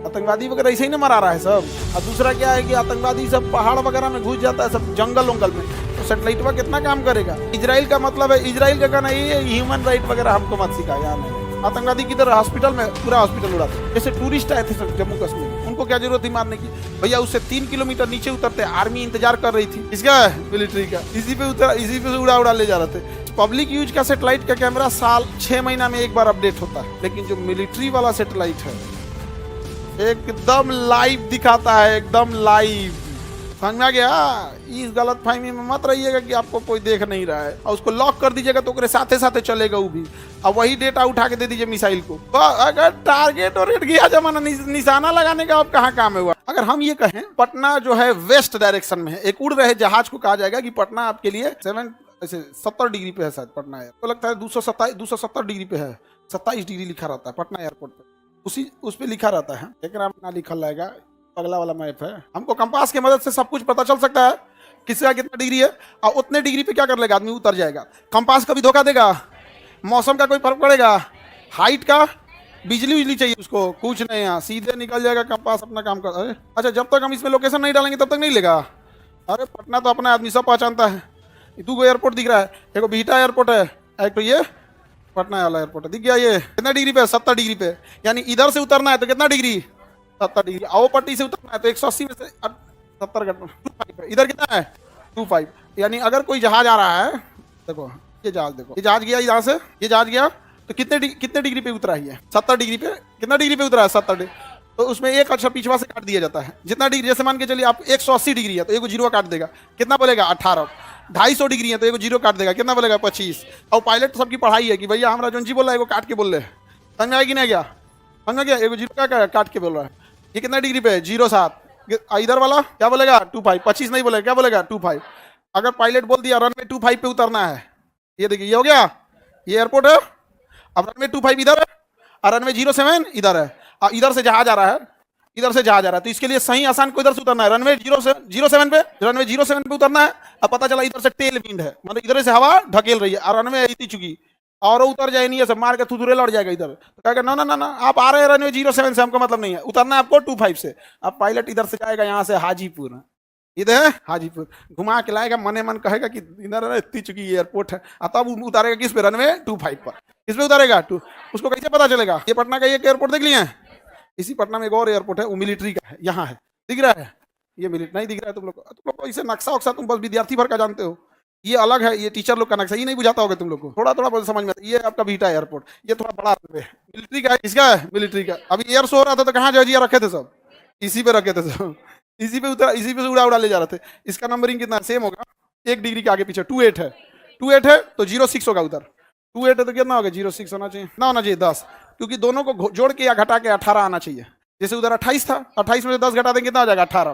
आतंकवादी वगैरह ऐसे ही ना मरा रहा है सब। और दूसरा क्या है कि आतंकवादी सब पहाड़ वगैरह में घुस जाता है, सब जंगल उंगल में, तो सैटेलाइट पर कितना काम करेगा। इजराइल का मतलब है, इजराइल का कहना ये है ह्यूमन राइट वगैरह हमको मत सिखा यार। नहीं, आतंकवादी किधर हॉस्पिटल में पूरा हॉस्पिटल उड़ाते, जैसे टूरिस्ट आए थे सब जम्मू कश्मीर, उनको क्या जरूरत थी मारने की। भैया उससे 3 किलोमीटर नीचे उतरते आर्मी इंतजार कर रही थी, इसका मिलिट्री का, इसी पे उतरा, इसी पे उड़ा ले जा रहे थे। पब्लिक यूज का सैटेलाइट का कैमरा साल 6 महीना में एक बार अपडेट होता है, लेकिन जो मिलिट्री वाला सैटेलाइट है एकदम लाइव दिखाता है, एकदम लाइव। समझ में आ गया। इस गलत फहमी में मत रहिएगा कि आपको कोई देख नहीं रहा है, और उसको लॉक कर दीजिएगा तो साथे साथे चलेगा वो भी, और वही डेटा उठा के दे दीजिए मिसाइल को। तो अगर टारगेट और रेट गया जमाना, निशाना लगाने का अब कहाँ काम है हुआ। अगर हम ये कहें पटना जो है वेस्ट डायरेक्शन में है, एक उड़ रहे जहाज को कहा जाएगा कि पटना आपके लिए 70 डिग्री पे है शायद पटना है, तो लगता है 270 डिग्री पे है, 27 डिग्री लिखा रहता है पटना एयरपोर्ट पे, उस पे लिखा रहता है, लेकिन ना लिखा रहेगा। अगला वाला मैप है, हमको कंपास की मदद से सब कुछ पता चल सकता है किसका कितना डिग्री है, और उतने डिग्री पे क्या कर लेगा आदमी, उतर जाएगा। कंपास कभी धोखा देगा, मौसम का कोई फर्क पड़ेगा, हाइट का, बिजली चाहिए उसको, कुछ नहीं, यहाँ सीधे निकल जाएगा कंपास अपना काम कर। अरे अच्छा, जब तक हम इसमें लोकेशन नहीं डालेंगे तब तक नहीं लेगा। अरे पटना तो अपना आदमी सब पहचानता है। 2 एयरपोर्ट दिख रहा है, एक बिहटा एयरपोर्ट है, एक तो ये पटना वाला एयरपोर्ट है, दिख गया। ये कितना डिग्री पे है, 70 डिग्री पे, यानी इधर से उतरना है तो कितना डिग्री, 70 डिग्री। आओ पट्टी से उतरना है तो 180 में से 70 घटना 25 है। इधर कितना है 25, यानी अगर कोई जहाज आ रहा है, देखो ये जहाज, देखो ये जहाज गया यहाँ से, ये जहाज गया तो कितने डिग्री पे उतरा है, 70 डिग्री पे। कितना डिग्री पे उतरा है, 70 डिग्री। तो उसमें एक अच्छा पिछवा से काट दिया जाता है, जितना डिग्री, जैसे मान के चलिए आप 180 डिग्री है तो एक जीरो काट देगा, कितना बोलेगा 18। 250 डिग्री है तो एक जीरो काट देगा, कितना बोलेगा 25। और पायलट सबकी पढ़ाई है कि भैया हमारा जो जी बोल रहा है वो काट के बोल रहे हैं, समझ में आएगी नहीं गया, समझ में गया। एक जीरो क्या काट के बोल रहा है। ये कितना डिग्री पे है, 07। इधर वाला क्या बोलेगा 25, 25 नहीं बोलेगा, क्या बोलेगा 25। अगर पायलट बोल दिया रनवे 25 पे उतरना है, ये देखिए ये हो गया, ये एयरपोर्ट है। अब रनवे 25 इधर है और रनवे 07 इधर है, और इधर से जहाज आ रहा है, इधर से जहाज आ रहा है, तो इसके लिए सही आसान को इधर से उतरना है, रनवे 07 पे, रनवे 07 पे उतरना है। अब पता चला इधर से टेल विंड है, मतलब इधर से हवा ढकेल रही है, और रनवे इतनी चुकी और उतर जाए नहीं है, सब मार के थुथुरे लड़ जाएगा इधर। तो कहेगा ना ना ना ना, आप आ रहे हैं रनवे 07 से, हमको मतलब नहीं है, उतरना है आपको 25 से। अब पायलट इधर से जाएगा यहाँ से हाजीपुर, इधर है हाजीपुर, घुमा के लाएगा, मने मन कहेगा कि इधर इतनी चुकी एयरपोर्ट है, तब उतारेगा किस पे, रनवे 25 पर। किस पे उतारेगा 2, उसको कैसे पता चलेगा। ये पटना का एक एयरपोर्ट देख लिए, इसी पटना में एक और एयरपोर्ट है, वो मिलिट्री का है, यहाँ है, दिख रहा है, ये मिलिट्री नहीं दिख रहा है तुम लोग को, इसे नक्शा वक्शा तुम बस विद्यार्थी भर का जानते हो, ये अलग है, ये टीचर लोग का नक्शा, ये नहीं बुझाता होगा तुम लोग को, थोड़ा थोड़ा समझ में। ये आपका बीटा एयरपोर्ट, ये थोड़ा बड़ा है, मिलिट्री का है, इसका है मिलिट्री का। अभी एयर शो हो रहा था तो कहाँ जजिया रखे थे, सब इसी पे रखे थे, सब इसी पे उतरा, इसी पे उड़ा ले जा रहे थे। इसका नंबरिंग कितना सेम होगा, 1 डिग्री के आगे पीछे, 28 है, 28 है तो 06 होगा उधर, 28 है तो कितना होगा 06 होना चाहिए, ना होना चाहिए 10, क्योंकि दोनों को जोड़ के या घटा के 18 आना चाहिए। जैसे उधर 28 था, 28 में से 10 घटा देंगे कितना हो जाएगा 18,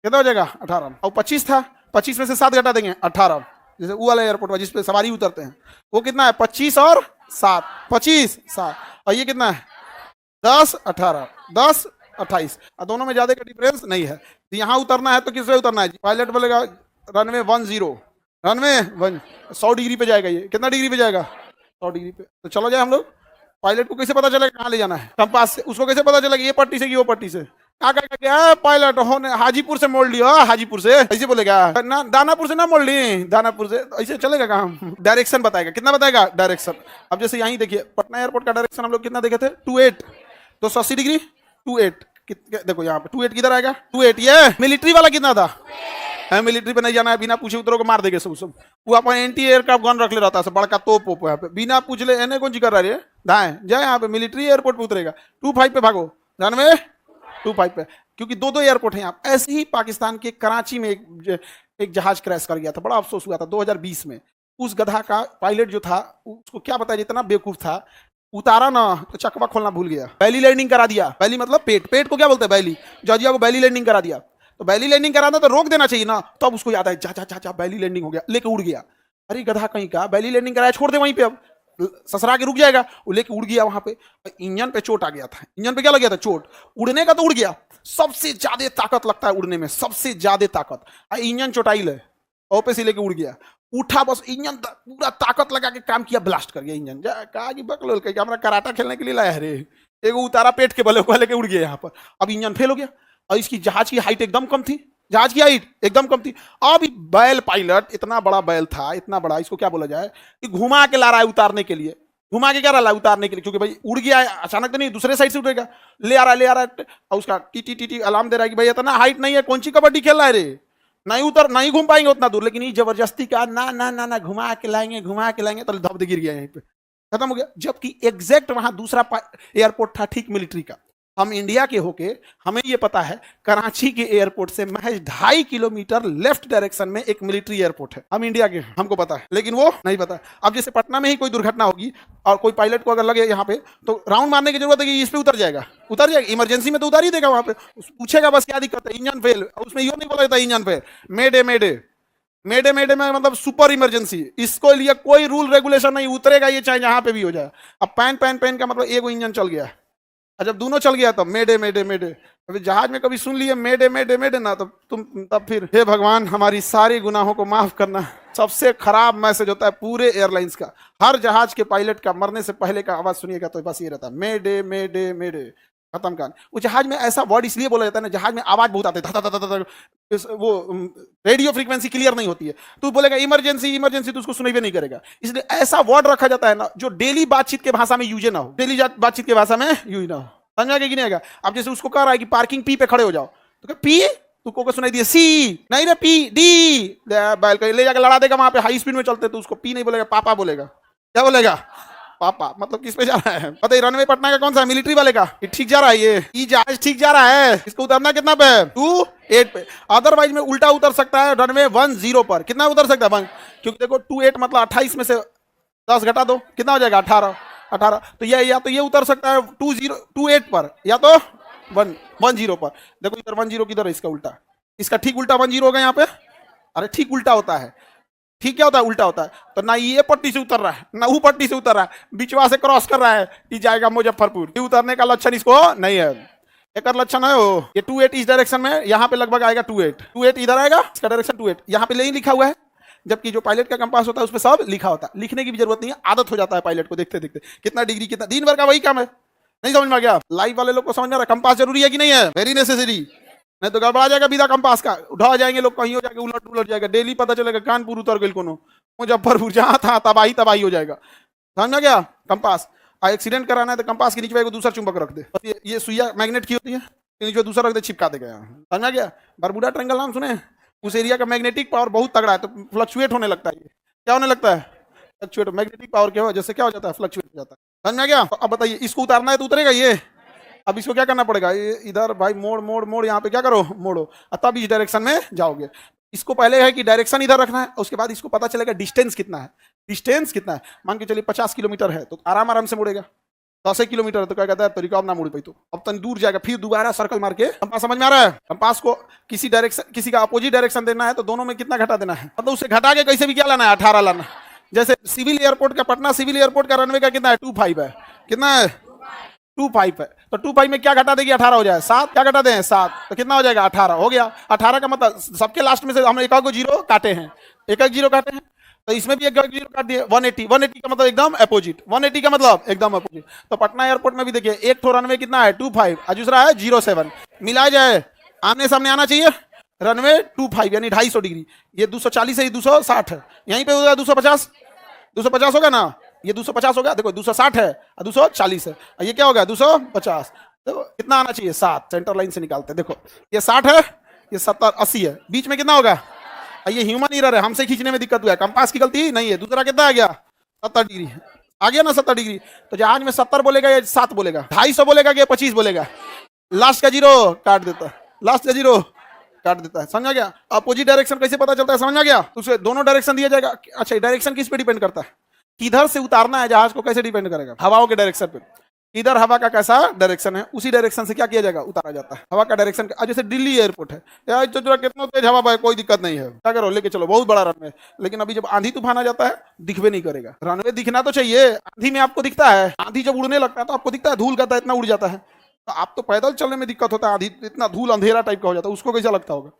कितना हो जाएगा 18। और 25 था, 25 में से 7 घटा देंगे 18। जैसे वो वाला एयरपोर्ट जिस पे सवारी उतरते हैं वो कितना है 25 और 7, 25 7, और ये कितना है 10 18, 10 28, और दोनों में ज्यादा का डिफरेंस नहीं है। तो यहाँ उतरना है तो किससे उतरना है, पायलट बोलेगा रनवे 10, रनवे 1, 100 डिग्री पे जाएगा, ये कितना डिग्री पे जाएगा 100 डिग्री पे। तो चलो जाए हम लोग, पायलट को कैसे पता चलेगा कहाँ ले जाना है, कंपास से, उसको कैसे पता चलेगा ये पट्टी से कि वो पट्टी से, क्या कहेगा पायलट होने हाजीपुर से मोड़ लियो, हाजीपुर से ऐसे बोलेगा ना, दानापुर से ना मोड़ ली, दानापुर से, ऐसे चलेगा कहाँ, डायरेक्शन बताएगा, कितना बताएगा डायरेक्शन। अब जैसे यहीं देखिए पटना एयरपोर्ट का डायरेक्शन हम लोग कितना देखे थे 28, तो 180 डिग्री 28, देखो यहाँ पे 28 किधर आएगा 28, ये मिलिट्री वाला कितना था, मिलिट्री पे नहीं जाना है, बिना पूछे उतरो को मार देंगे सब। वो अपन एंटी एयरक्राफ्ट गन रख ले रहता है, बड़का तोप वोप यहाँ पे, बिना पूछ ले एने कौन जी कर रहा है दाएं जाए, यहाँ पे मिलिट्री एयरपोर्ट पे उतरेगा 25 पे भागो, रनवे 25 पे, क्योंकि 2 एयरपोर्ट है यहाँ। ऐसे ही पाकिस्तान के कराची में एक जहाज क्रैश कर गया था, बड़ा अफसोस हुआ था 2020 में। उस गधा का पायलट जो था उसको क्या पता, जितना बेवकूफ था, उतारा ना तो चकवा खोलना भूल गया, बैली लैंडिंग करा दिया। बैली मतलब पेट, पेट को क्या बोलते हैं बैली, जॉर्जिया को बैली लैंडिंग करा दिया। तो बैली लैंडिंग कराना तो रोक देना चाहिए ना, तब तो उसको याद है जा जा जा जा बैली लैंडिंग हो गया, लेके उड़ गया। अरे गधा कहीं का, बैली लैंडिंग कराया छोड़ दे वहीं पे, अब ससरा के रुक जाएगा, वो लेके उड़ गया वहां पे, इंजन पे चोट आ गया था, इंजन पे क्या लग गया था चोट, उड़ने का तो उड़ गया, सबसे ज्यादा ताकत लगता है उड़ने में, सबसे ज्यादा ताकत, इंजन चोटाइल है, पे से लेके उड़ गया, उठा बस इंजन पूरा ताकत लगा के काम किया, ब्लास्ट कर गया इंजन, कहा कि बकलोल हमारा कराटा खेलने के लिए लाया रे, एक उतारा पेट के बले को लेके उड़ गया यहाँ पर। अब इंजन फेल हो गया और इसकी जहाज की हाइट एकदम कम थी, जहाज की हाइट एकदम कम थी। अब बैल पायलट, इतना बड़ा बैल था, इतना बड़ा, इसको क्या बोला जाए, कि घुमा के ला रहा है उतारने के लिए, घुमा के क्या रहा है उतारने के लिए, क्योंकि भाई उड़ गया है अचानक तो नहीं, दूसरे साइड से उड़ेगा, ले आ रहा है और उसका टी टी टी टी अलार्म दे रहा है कि भाई इतना हाइट नहीं है, कौन सी कबड्डी खेल रहा है रे, नहीं उतर, नहीं घूम पाएंगे उतना दूर। लेकिन ये जबरदस्ती का ना ना ना ना घुमा के लाएंगे, घुमा के लाएंगे, तो धब गिर गया यहीं पे, खत्म हो गया। जबकि एग्जैक्ट वहां दूसरा एयरपोर्ट था ठीक मिलिट्री का। हम इंडिया के होके हमें ये पता है कराची के एयरपोर्ट से महज 2.5 किलोमीटर लेफ्ट डायरेक्शन में एक मिलिट्री एयरपोर्ट है, हम इंडिया के, हमको पता है, लेकिन वो नहीं पता। अब जैसे पटना में ही कोई दुर्घटना होगी और कोई पायलट को अगर लगे यहाँ पे, तो राउंड मारने की जरूरत है कि इस पे उतर जाएगा, इमरजेंसी में तो उतार ही देगा, वहां पे पूछेगा बस क्या दिक्कत है, इंजन फेल, उसमें यो नहीं बोला जाता इंजन फेल, मेडे मेडे मेडे मेडे में मतलब सुपर इमरजेंसी, इसको लिए कोई रूल रेगुलेशन नहीं, उतरेगा ये चाहे जहां पे भी हो जाए। अब पैन पैन पैन का मतलब एक इंजन चल गया, और जब दोनों चल गया तब मेडे मेडे मेडे। अभी जहाज में कभी सुन लिए मेडे मेडे मेडे ना, तब फिर हे भगवान हमारी सारी गुनाहों को माफ करना। सबसे खराब मैसेज होता है पूरे एयरलाइंस का, हर जहाज के पायलट का मरने से पहले का आवाज सुनिएगा तो बस ये रहता है मेडे मेडे मेडे, खत्म कर। वो जहाज में ऐसा वर्ड इसलिए बोला जाता है ना, जहाज में आवाज बहुत आती है, वो रेडियो फ्रीक्वेंसी क्लियर नहीं होती है, तो बोलेगा इमरजेंसी इमरजेंसी तो उसको सुनाई भी नहीं करेगा। इसलिए ऐसा वर्ड रखा जाता है ना जो डेली बातचीत के भाषा में यूज ना हो, डेली बातचीत के भाषा में यूज ना हो, समझा कि नहीं आएगा। अब जैसे उसको कह रहा है कि पार्किंग पी पे खड़े हो जाओ, तो पी तुमको सुनाई दिया सी, नहीं रे पी डी, बैल को ले जाकर लड़ा देगा, वहां पे हाई स्पीड में चलते तो उसको पी नहीं बोलेगा, पापा बोलेगा। क्या बोलेगा? पापा। मतलब किस पे जा रहा है पता है? रनवे पटना का कौन सा, मिलिट्री वाले का, ठीक जा रहा है ये जहाज ठीक जा रहा है, इसको उतरना कितना पे, 28 पे। अदरवाइज में उल्टा उतर सकता है रनवे 10 पर, कितना उतर सकता है 1, क्योंकि देखो 28 मतलब 28 में से 10 घटा दो, कितना हो जाएगा 18। तो ये या तो ये उतर सकता है 28 पर, या तो 10 पर। देखो इधर 10 किधर है, इसका उल्टा, इसका ठीक उल्टा 10 होगा यहाँ पे। अरे ठीक उल्टा होता है, ठीक क्या होता है, उल्टा होता है। तो ना ये पट्टी से उतर रहा है ना वो पट्टी से उतर रहा है, बीचवा से क्रॉस कर रहा है, ये जाएगा मुजफ्फरपुर। ये उतरने का लक्षण इसको नहीं है, एक लक्षण है वो, ये 28 इस डायरेक्शन में, यहाँ पे लगभग आएगा 28 इधर आएगा, इसका डायरेक्शन 28 यहाँ पे नहीं लिखा हुआ है, जबकि जो पायलट का कंपास होता है उसमें सब लिखा होता है। लिखने की भी जरूरत नहीं है, आदत हो जाता है पायलट को देखते देखते, कितना डिग्री कितना, दिन भर का वही काम है। नहीं समझ में आ गया? लाइव वाले लोग को समझ में आ रहा है कंपास जरूरी है कि नहीं है? वेरी नेसेसरी, नहीं तो गड़बड़ा जाएगा बिना कंपास का, उठा जाएंगे लोग, कहीं हो जाएगा, उलट जाएगा, डेली पता चलेगा कानपुर उतर गई कोनो, मुजफ्फरपुर जहां था तबाही हो जाएगा। समझ में गया? कंपास एक्सीडेंट कराना है तो कंपास के नीचे दूसरा चुंबक रख दे, ये सुइया मैग्नेट की होती है, नीचे दूसरा रख दे, चिपका देगा। समझ में गया? बरबुडा ट्रायंगल नाम सुने? उस एरिया का मैग्नेटिक पावर बहुत तगड़ा है, तो फ्लक्चुएट होने लगता है। ये क्या होने लगता है? फ्लक्चुएट। मैग्नेटिक पावर क्या हो, जैसे क्या हो जाता है, फ्लक्चुएट हो जाता है। समझ में गया? अब बताइए, इसको उतारना है तो उतरेगा ये। अब इसको क्या करना पड़ेगा, ये इधर भाई मोड़ मोड़ मोड़, यहाँ पे क्या करो, मोड़ो, तब इस डायरेक्शन में जाओगे। इसको पहले है कि डायरेक्शन इधर रखना है, उसके बाद इसको पता चलेगा डिस्टेंस कितना है, डिस्टेंस कितना है। मान के चलिए 50 किलोमीटर है तो आराम से मुड़ेगा, 10 किलोमीटर है तो क्या कहता है तरीका अब ना मुड़ पाई, तो अब तन दूर जाएगा, फिर दोबारा सर्कल मार के। कंपास समझ में आ रहा है? कंपास को किसी डायरेक्शन, किसी का अपोजिट डायरेक्शन देना है तो दोनों में कितना घटा देना है, मतलब उसे घटा के कैसे भी क्या लाना है, 18 लाना। जैसे सिविल एयरपोर्ट का, पटना सिविल एयरपोर्ट का रनवे का कितना है, 25 है, कितना है, 25 है, तो 25 में क्या घटा देगी, 18 हो जाए, 7 क्या घटा दें, 7, तो कितना हो जाएगा, 18 हो गया। 18 का मतलब सबके लास्ट में से हम एक जीरो काटे हैं, एक जीरो काटे हैं, तो इसमें भी एक जीरो काट दिए। 180 का मतलब एकदम अपोजिट, 180 का मतलब एकदम अपोजिट। तो पटना एयरपोर्ट में भी देखिए, एक ठो रनवे कितना है, 25, और दूसरा है 07, मिला जाए, आमने सामने आना चाहिए। रनवे 25 यानी 250 डिग्री, ये 240 है, ये 260 है, यहीं पे होगा 250 होगा ना, ये 250 हो गया। देखो 260 है और 240 है, और ये क्या होगा 250। देखो कितना आना चाहिए, 7, सेंटर लाइन से निकालते हैं। देखो ये 60 है, ये 70 80 है, बीच में कितना होगा, ये ह्यूमन एरर है, हमसे खींचने में दिक्कत हुआ है, कंपास की गलती नहीं है। दूसरा कितना आ गया, 70 डिग्री आ गया ना, 70 डिग्री। तो जहाज में 70 बोलेगा या 7 बोलेगा, 250 बोलेगा कि 25 बोलेगा, लास्ट का जीरो काट देता है, लास्ट का जीरो काट देता है। समझा गया? अपोजिट डायरेक्शन कैसे पता चलता है, समझ में गया? उसे दोनों डायरेक्शन दिया जाएगा। अच्छा, डायरेक्शन किस पे डिपेंड करता है, किधर से उतारना है जहाज को, कैसे डिपेंड करेगा, हवाओं के डायरेक्शन पे। इधर हवा का कैसा डायरेक्शन है, उसी डायरेक्शन से क्या किया जाएगा, उतारा जाता है। हवा का डायरेक्शन, जैसे दिल्ली एयरपोर्ट है यार, जो कितना तेज हवा भाई, कोई दिक्कत नहीं है, क्या करो लेके चलो, बहुत बड़ा रनवे। लेकिन अभी जब आंधी तूफान आ जाता है, दिखवे नहीं करेगा। रनवे दिखना तो चाहिए, आंधी में आपको दिखता है, आंधी जब उड़ने लगता है तो आपको दिखता है, धूल करता है, इतना उड़ जाता है। तो आप तो पैदल चलने में दिक्कत होता है, आंधी इतना धूल अंधेरा टाइप का हो जाता है, उसको कैसा लगता होगा।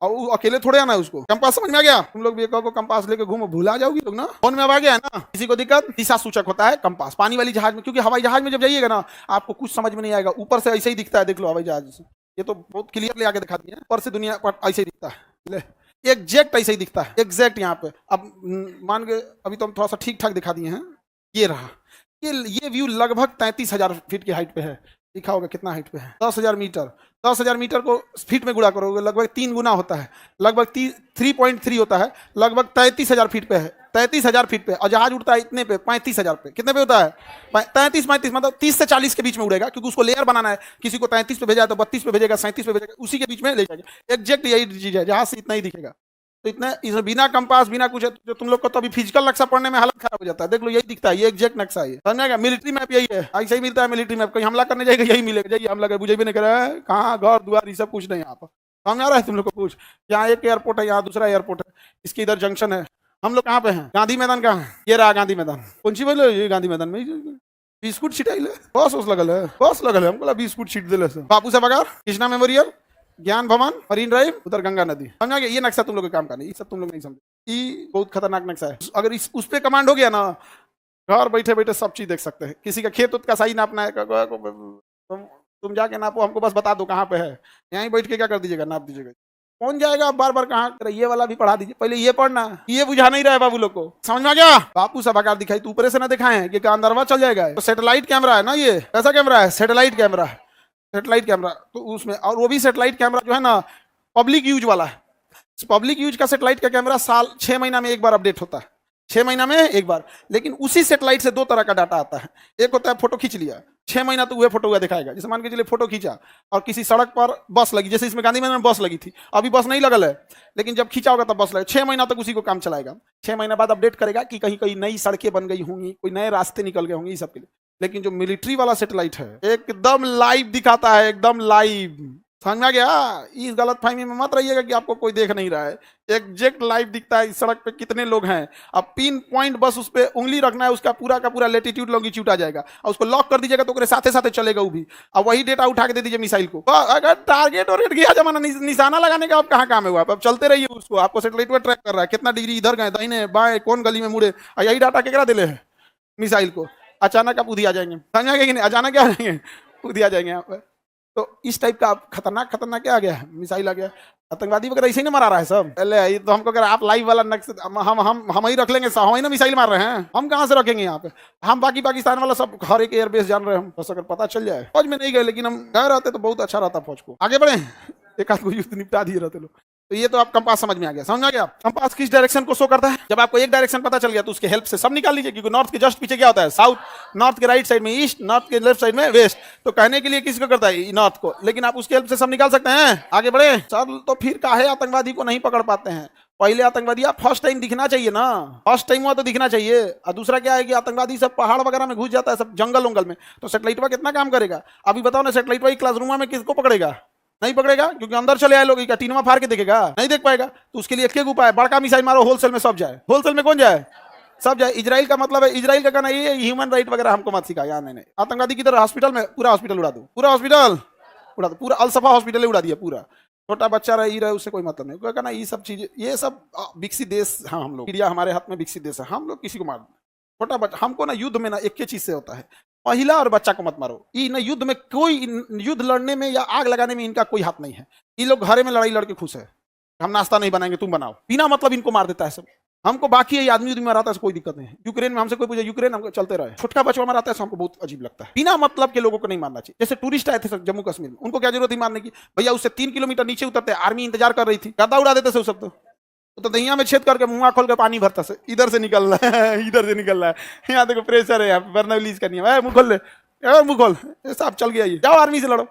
और वो अकेले थोड़े आना है उसको। कंपास समझ में आ गया? तुम लोग भी एक को कंपास लेके घूमो, भूला जाओगी लोग ना। फोन में अब आ गया है ना? किसी को दिक्कत? दिशा सूचक होता है कंपास पानी वाली जहाज में, क्योंकि हवाई जहाज में जब जाइएगा ना आपको कुछ समझ में नहीं आएगा, ऊपर से ऐसे ही दिखता है। देख लो हवाई जहाज से, ये तो बहुत क्लियरली आगे दिखा दिया, ऊपर से दुनिया पर ऐसे ही दिखता है, ले एग्जैक्ट ऐसे ही दिखता है, एग्जैक्ट यहाँ पे। अब मान के अभी तो हम थोड़ा सा ठीक ठाक दिखा दिए हैं, ये रहा। ये व्यू लगभग 33,000 फीट की हाइट पे है। लिखा होगा कितना हाइट पे है? 10,000 मीटर। 10,000 मीटर को फीट में गुणा करोगे लगभग 3 गुना होता है, लगभग 3.3 होता है, लगभग 33,000 फीट पे है। 33,000 फीट पे, और जहाज उड़ता है इतने पे, 35,000 पे। कितने पे होता है? 33 मतलब 30 से 40 के बीच में उड़ेगा, क्योंकि उसको लेयर बनाना है। किसी को 33 पे भेजा है तो 32 पे भेजेगा, 37 पे भेजेगा, उसी के बीच में ले जाएगा। एग्जैक्ट यही चीज है, जहाज से इतना ही दिखेगा। तो इतना इसमें बिना कंपास बिना कुछ, जो तुम लोग को तो अभी फिजिकल नक्शा पढ़ने में हालत खराब हो जाता है। देख लो यही दिखता है, ये एग्जैक्ट नक्शा है। समझ मिलिट्री मैप यही है, ऐसा ही मिलता है मिलिट्री मैप। कहीं हमला करने जाएगा यही मिलेगा, जाइए हमला कर, बुझे भी नहीं कर रहा है कहाँ घर द्वार, ये सब कुछ नहीं। यहाँ पर समझ आ रहा है तुम लोग को कुछ? यहाँ एक एयरपोर्ट है, यहाँ दूसरा एयरपोर्ट है, इसके इधर जंक्शन है। हम लोग कहाँ पे हैं? गांधी मैदान कहाँ है? ये रहा गांधी मैदान। कौन सी बोलो? ये गांधी मैदान में बिस्कुट छिटाइले, बस लगल है, बस लगल है। हमको बिस्कुट छिट दिले बापू से बगार, कृष्णा मेमोरियल, ज्ञान भवन, मरीन ड्राइव, उधर गंगा नदी। समझा गया? ये नक्शा तुम लोग के काम का नहीं, ये सब तुम लोग नहीं समझे। ये बहुत खतरनाक नक्शा है। अगर उस पे कमांड हो गया ना, घर बैठे बैठे सब चीज देख सकते हैं। किसी का खेत उत का सही नापना है, तुम जाके नापो, हमको बस बता दो कहाँ पे है, यहीं बैठ के क्या कर दीजिएगा, नाप दीजिएगा। कौन जाएगा बार बार कहाँ? ये वाला भी पढ़ा दीजिए, पहले ये पढ़ना, ये बुझा नहीं रहा है बाबू लोग को। समझ में आ गया? बापू सभागार दिखाई तो ऊपर से ना दिखाए हैं कि अंदरवा चल जाएगा। तो सैटेलाइट कैमरा है ना, ये कैसा कैमरा है? सैटेलाइट कैमरा है, सैटेलाइट कैमरा। तो उसमें, और वो भी सैटेलाइट कैमरा जो है ना पब्लिक यूज वाला है। पब्लिक यूज का सैटेलाइट का कैमरा 6 महीना में एक बार अपडेट होता है, 6 महीना में एक बार। लेकिन उसी सैटेलाइट से 2 तरह का डाटा आता है। एक होता है फोटो खींच लिया, 6 महीना तो वह फोटो हुआ दिखाएगा। जैसे मान के चलिए फोटो खींचा और किसी सड़क पर बस लगी, जैसे इसमें गांधी मैदान में बस लगी थी, अभी बस नहीं लगल है, लेकिन जब खींचा होगा तब बस लगेगा। 6 महीना तक उसी को काम चलाएगा। 6 महीना बाद अपडेट करेगा कि कहीं कहीं नई सड़कें बन गई होंगी, कोई नए रास्ते निकल गए होंगे, इस सब के लिए। लेकिन जो मिलिट्री वाला सैटेलाइट है एकदम लाइव दिखाता है, एकदम लाइव। समझ में आ गया? इस गलत फहमी में मत रहिएगा कि आपको कोई देख नहीं रहा है, एग्जैक्ट लाइव दिखता है। इस सड़क पे कितने लोग हैं, अब पिन पॉइंट बस उस पर उंगली रखना है, उसका पूरा का पूरा लेटीट्यूड लॉन्गिट्यूड आ जाएगा, और उसको लॉक कर दीजिएगा तो उसके साथे साथे चलेगा वो भी। अब वही डेटा उठा के दे दीजिए मिसाइल को। अगर टारगेट और गया जमाना, निशाना लगाने का अब कहाँ काम है हुआ? अब चलते रहिए उसको, आपको सैटेलाइट पर ट्रैक कर रहा है कितना डिग्री इधर गए, दाहिने बाएं, कौन गली में मुड़े, यही डाटा केकरा दिले है मिसाइल को। अचानक आप उधी आ जाएंगे, समझ आ गया कि नहीं? अचानक क्या आ जाएंगे, उधी आ जाएंगे यहाँ पर। तो इस टाइप का खतरनाक खतरनाक क्या आ गया है, मिसाइल आ गया। आतंकवादी वगैरह ऐसे ही ना मारा रहा है सब। पहले ये तो हमको, अगर आप लाइव वाला हम ही रख लेंगे, हम ही ना मिसाइल मार रहे हैं, हम कहाँ से रखेंगे यहाँ पे? हम बाकी पाकिस्तान वाला सब हर एक एयरबेस जान रहे हैं हम। बस अगर पता चल जाए, फौज में नहीं गए लेकिन हम गए रहते तो बहुत अच्छा रहता फौज को। आगे बढ़े, एक आध को युद्ध निपटा दिए रहते लोग। तो ये तो आप कंपास समझ में आ गया, समझ आ गया? कंपास किस डायरेक्शन को शो करता है? जब आपको एक डायरेक्शन पता चल गया तो उसके हेल्प से सब निकाल लीजिए, क्योंकि नॉर्थ के जस्ट पीछे क्या होता है? साउथ। नॉर्थ के राइट साइड में ईस्ट, नॉर्थ के लेफ्ट साइड में वेस्ट। तो कहने के लिए किसको करता है? नॉर्थ को। लेकिन आप उसके हेल्प से सब निकाल सकते हैं। आगे बढ़े सर। तो फिर काहे आतंकवादी को नहीं पकड़ पाते हैं? पहले आतंकवादी फर्स्ट टाइम दिखना चाहिए ना, फर्स्ट टाइम हुआ तो दिखना चाहिए। और दूसरा क्या है कि आतंकवादी सब पहाड़ वगैरह में घुस जाता है, सब जंगल उंगल में, तो सैटेलाइट पर कितना काम करेगा? अभी बताओ ना, सैटेलाइट पर क्लासरूम में किसको पकड़ेगा? नहीं पकड़ेगा, क्योंकि अंदर चले आए लोग, टीनवा फाड़ के देखेगा, नहीं देख पाएगा। तो उसके लिए एक उपाय है, बड़का मिसाइल मारो, होलसेल में सब जाए। होलसेल में कौन जाए? सब जाए। इजराइल का मतलब है, इजराइल का कहना ये ह्यूमन राइट वगैरह हमको मत सिखा यार। नहीं, आतंकवादी की तरह हॉस्पिटल में पूरा हॉस्पिटल उड़ा दो, पूरा हॉस्पिटल उड़ा दो, पूरा अलसफा हॉस्पिटल उड़ा दिया पूरा। छोटा बच्चा रहे उससे कोई मतलब नहीं। कहना ये सब चीजें, ये सब विकसित देश, हाँ हम लोग, इंडिया हमारे हाथ में विकसित देश है, हम लोग किसी को मार, छोटा बच्चा हमको ना युद्ध में ना एक चीज से होता है, महिला और बच्चा को मत मारो। ये ना युद्ध में, कोई युद्ध लड़ने में या आग लगाने में इनका कोई हाथ नहीं है। ये लोग घरे में लड़ाई लड़के खुश है, हम नाश्ता नहीं बनाएंगे तुम बनाओ, बिना मतलब इनको मार देता है सब। हमको बाकी ये आदमी मराता है कोई दिक्कत नहीं है। यूक्रेन में हमसे कोई पूछे, यूक्रेन हमको चलते रहे, छोटका बच्चा मराता है, हमको बहुत अजीब लगता है। बिना मतलब के लोगों को नहीं मारना चाहिए। जैसे टूरिस्ट आए थे जम्मू कश्मीर में, उनको क्या जरूरत थी मारने की? भैया उससे 3 किलोमीटर नीचे उतरते, आर्मी इंतजार कर रही थी, गर्दा उड़ा देते सब। तो दहिया में छेद करके मुंह खोल के पानी भरता से, इधर से निकल रहा है, इधर से निकल रहा है। यहाँ देखो प्रेशर है, यहाँ बर्नर रिलीज करनी है, मुंह खोल ले, मुंह खोल, साहब चल गया, ये जाओ आर्मी से लड़ो।